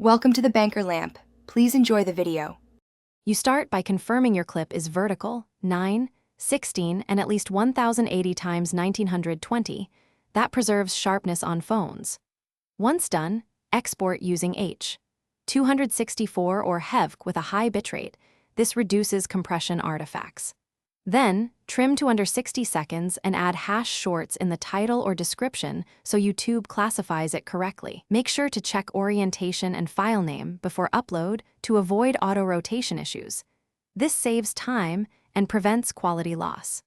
Welcome to the Banker Lamp. Please enjoy the video. You start by confirming your clip is vertical, 9, 16, and at least 1080 times 1920. That preserves sharpness on phones. Once done, export using H.264 or HEVC with a high bitrate. This reduces compression artifacts. Then, trim to under 60 seconds and add hash shorts in the title or description so YouTube classifies it correctly. Make sure to check orientation and file name before upload to avoid auto-rotation issues. This saves time and prevents quality loss.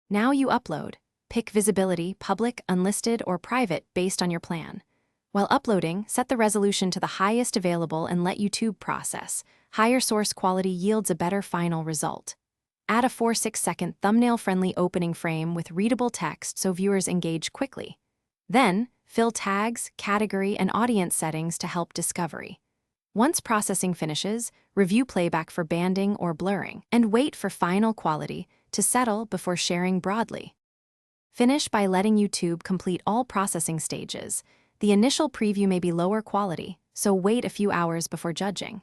Now you upload. Pick visibility, public, unlisted, or private based on your plan. While uploading, set the resolution to the highest available and let YouTube process. Higher source quality yields a better final result. Add a 4-6-second thumbnail-friendly opening frame with readable text so viewers engage quickly. Then, fill tags, category, and audience settings to help discovery. Once processing finishes, review playback for banding or blurring, and wait for final quality to settle before sharing broadly. Finish by letting YouTube complete all processing stages. The initial preview may be lower quality, so wait a few hours before judging.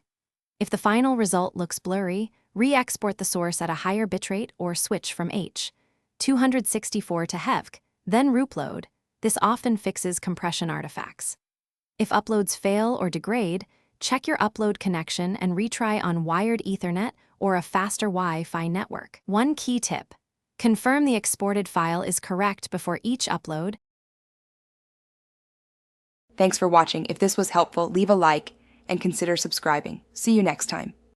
If the final result looks blurry, re-export the source at a higher bitrate or switch from H.264 to HEVC, then reupload. This often fixes compression artifacts. If uploads fail or degrade, check your upload connection and retry on wired Ethernet or a faster Wi-Fi network. One key tip: confirm the exported file is correct before each upload. Thanks for watching. If this was helpful, leave a like and consider subscribing. See you next time.